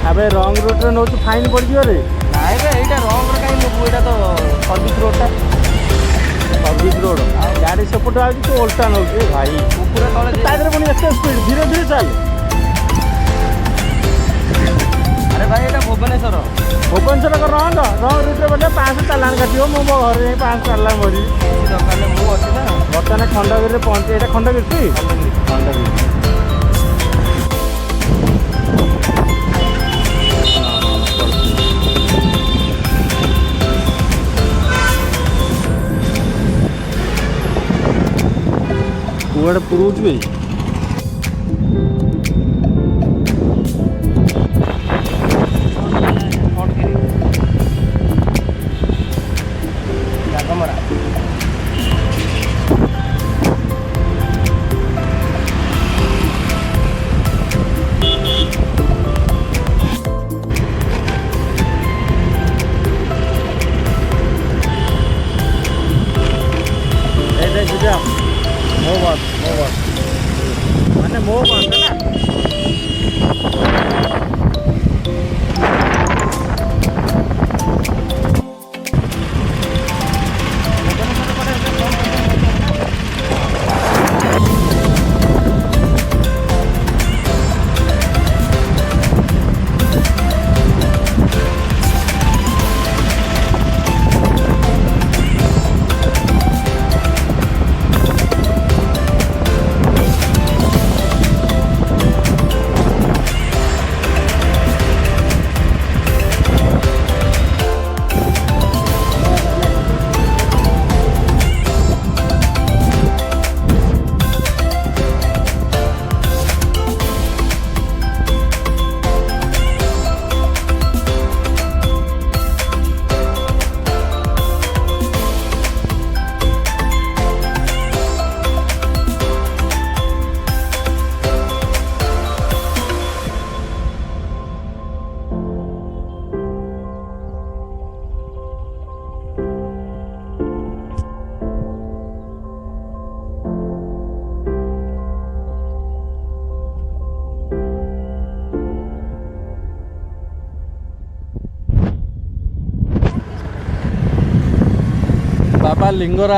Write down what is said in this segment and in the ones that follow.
अबे रंग रोड रे नौ फाइन पड़ जियो रे नाइ बे एटा रंग रे काई नेबु एटा तो सर्विस रोड टा सर्विस रोड गाड़ी सेपट आ तू ओल्टा नौ भाई पूरा तळे तादरे पुणी एत स्पीड धीरे धीरे चल अरे भाई एटा भुवनेश्वर भुवनेश्वर का रंग रूट रे बोले 5 चालान काटियो मो घर जाई 5 चालान भरी दरकार मु अछि ना बर्तमान खंडगिरी रे पहुंचे एटा खंडगिरी खंडगिरी कुआड़े पुरूच भी मैंने मोह बात है ना बाबा लिंगरा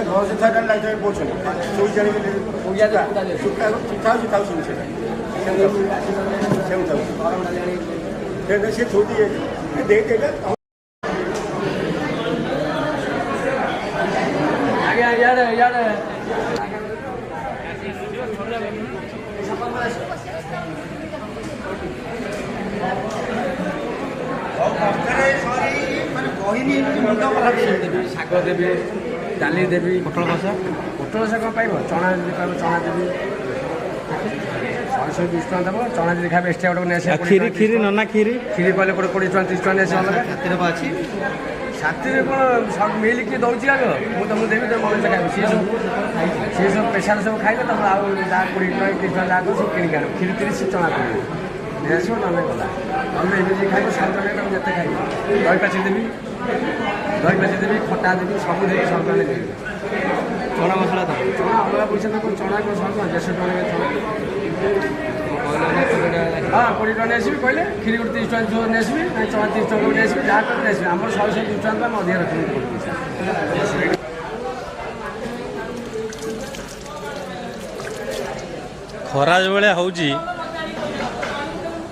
घर से था लाइट बोल चोई जाने के लिए सुखा चिथा सुन से छोटी है दे देगा यार यार ଶାଗ ଦେବି ଡାଲି ଦେବି ପୋଟଳ କଷା କ'ଣ ପାଇବ ଚଣା ଯଦି ପାଇବ ଚଣା ଦେବି 120 ଟଙ୍କା ଦେବ ଚଣା ଯଦି ଖାଇବେ ଏକ୍ସଟ୍ରା ଗୋଟେ ନେଇ ଆସିବ କ୍ଷୀରି ନନା କ୍ଷୀରି କହିଲେ ଗୋଟେ 20 ଟଙ୍କା 30 ଟଙ୍କା ନେଇ ଆସିବ ଅଲଗା ସାଥିରେ ଅଛି ସାଥିରେ କ'ଣ ମିଲ୍ କିଏ ଦେଉଛି ଆଗ ମୁଁ ତମକୁ ଦେବି ତମେ ମଣିଷ ଖାଇବି ସିଏ ସବୁ ପେଶାଲ ସବୁ ଖାଇବେ ତମେ ଆଉ ଯାହା 20 ଟଙ୍କା 30 ଟଙ୍କା ଯାହା ସବୁ କିଣିକି ଆଣିବ କ୍ଷୀରି 30 ଚଣା କରିବେ ନେଇ ଆସିବ ନହେଲେ ଗଲା ତମେ ଏମିତି ଖାଇବ 100 ଟଙ୍କା ତମେ ଯେତେ ଖାଇବ ଦହି ପାଚି ଦେବି ଖଟା ଦେବି ସବୁ ଦେବି 100 ଟଙ୍କା ଦେବି ଚଣା ମସଲା ଦେବ ଚଣା ଅଲଗା ପଇସା ଦେବ ଚଣା କ'ଣ 100 ଟଙ୍କା 150 ଟଙ୍କା ଚଣା ହଁ 20 ଟଙ୍କା ନେଇ ଆସିବି କହିଲେ କ୍ଷୀରି ଗୋଟେ 30 ଟଙ୍କା ନେଇ ଆସିବି ନାଇଁ ଚଣା 30 ଟଙ୍କା ନେଇ ଆସିବି ଯାହା କରି ନେଇ ଆସିବି ଆମର 100 ଟଙ୍କା ଆମେ ଅଧିକା ରଖିବୁ ଖରା ଯେଭଳିଆ ହେଉଛି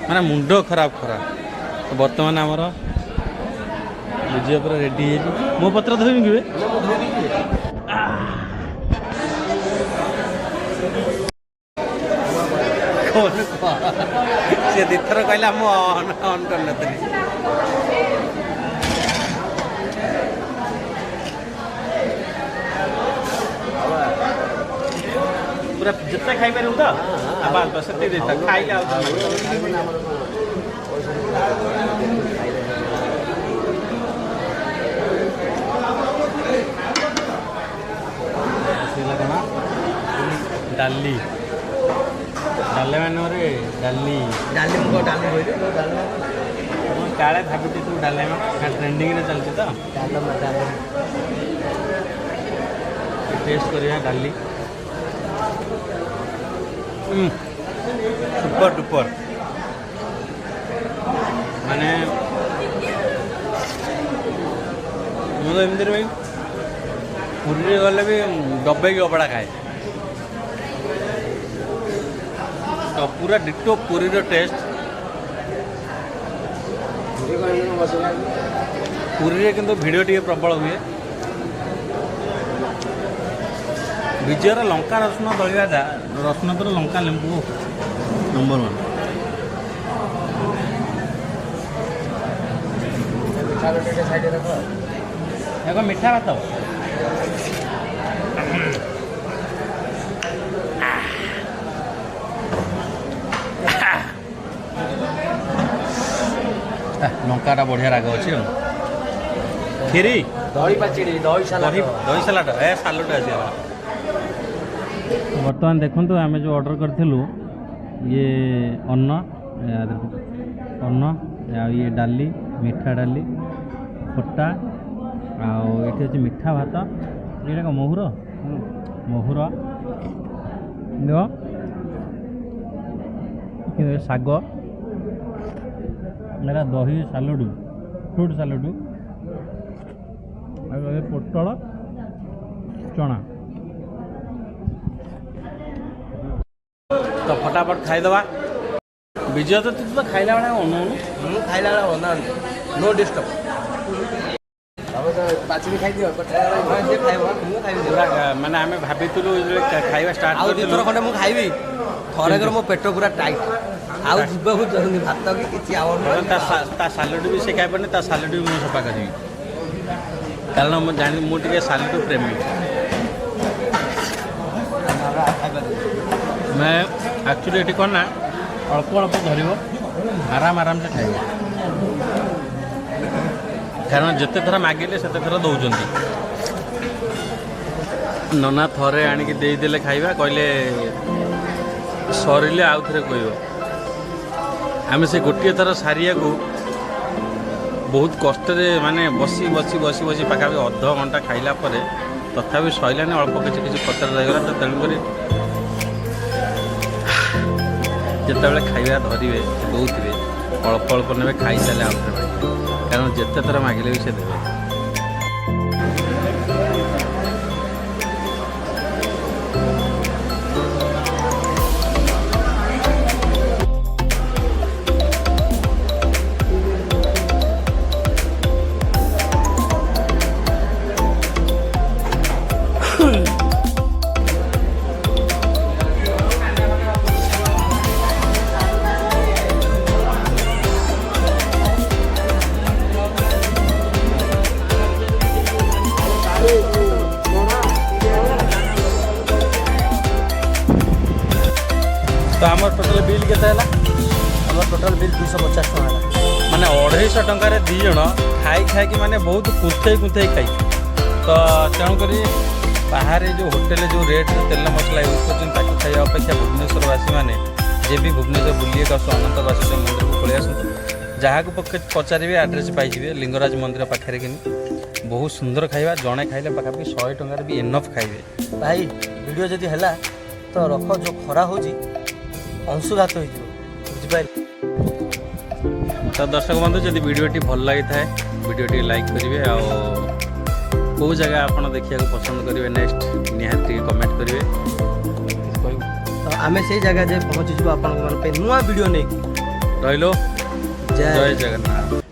ମାନେ ମୁଣ୍ଡ ଖରାପ ଖରା ବର୍ତ୍ତମାନ ଆମର ବୁଝିବା ପୁରା ରେଡ଼ି ହେଇଛି ମୋ ପତ୍ର ଧୋଇବି କିବେ ସେ ଦୁଇଥର କହିଲା ମୁଁ ଅନ୍ କରିନଥିଲି पूरा जितना खाई पारे तो बास बास से देता खाई ले डाली डाले मैंने डाली डाली मुझे डाली काले भाभी तू डाले में ट्रेंडिंग रे चलती तो टेस्ट करिया डाली सुपर डुपर माने मुझे एमती भाई पुरी गले भी डब्बे की अबड़ा खाए तो पूरा डिटो पुरी टेस्ट पुरी किंतु भिडियो टी प्रबल हुए विजयर लंका रसुण दलिया रसुण तो लंका लेंबू नंबर 1 एक मीठा भात लंका बढ़िया राग अच्छी खीरी दही पाचड़ी दही सलाड ए सालड आसला बर्तमान देखु आम जो ऑर्डर करूँ ये अन्न ये डाली मीठा डाली खट्टा आठी अच्छे मीठा भात ये मोहुर मोहुर देख शाग मेरा दही सालडू फ्रूट सालडू पोटल चना तो फटाफट खाईदबा विजय तो तू तो खाइला बेला अनु खाइला बेला नो डिस्टर्ब पाचड़ी खाई दियो माने आमे भाबितलु खाइबा स्टार्ट आउ दिथर खंडे मु खाइबी थरे कर मो पेट पूरा टाइट आउ जिबा बहुत जरूरी भात की किछि आवर ता सालड भी से खाइ पने ता सालड भी मु सफा करबी कारण मु जानि मु टिके सालड प्रेमी मैं एक्चुअली ये कौन ना अल्प अल्प धर आराम आराम से खाइब କାରଣ ଯେତେ ଥର ମାଗିଲେ ସେତେ ଥର ଦେଉଛନ୍ତି। ନନା ଥରେ ଆଣିକି ଦେଇଦେଲେ ଖାଇବା, କହିଲେ ସରିଲେ ଆଉ ଥରେ କହିବ। ଆମେ ସେ ଗୋଟିଏ ଥର ସାରିବାକୁ ବହୁତ କଷ୍ଟରେ ମାନେ ବସି ପାଖାପାଖି ଅଧଘଣ୍ଟା ଖାଇଲା ପରେ ତଥାପି ସଇଲାନି, ଅଳ୍ପ କିଛି ପତ୍ର ରହିଗଲା। ତ ତେଣୁକରି ଯେତେବେଳେ ଖାଇବା ଧରିବେ ଦେଉଥିବେ ଅଳ୍ପ ନେବେ, ଖାଇସାରିଲେ ଆଉ ଥରେ ମାଗିବେ, କାରଣ ଯେତେ ଥର ମାଗିଲେ ବି ସେ ଦେବେ। तो आम टोटाल बिल के टोटाल बिल 250 टका माने 250 टकर 2 जन खाई माने बहुत कुंथई खाई। तो तेणुक बाहर जो होटेल जो रेट तेल मसला यूज कर खाଇବା अपेक्षा भुवनेश्वरवासी मैंने जे भी भुवनेश्वर बुलिए आस अनंतवासी मंदिर को पलि आसतु, जहाँ को पचारे आड्रेस पाइबे लिंगराज मंदिर पाखे कि बहुत सुंदर खाଇବା, जड़े खाइले पाखापाखि 100 टकर भी एनफ खाइबे। भाई वीडियो जदि है तो रख, जो खरा हो अंशुघात हो बुझिपारे। तो दर्शक बंधु जब वीडियोटी भल लगी थाए वीडियोटी लाइक करेंगे, कौ जगह आप देखा पसंद करेंगे नेक्स्ट निहाती कमेंट करेंगे। तो आम से जगह जे पहुँचीजु आप नुआ वीडियो नहीं रहिलो। जय जगन्नाथ।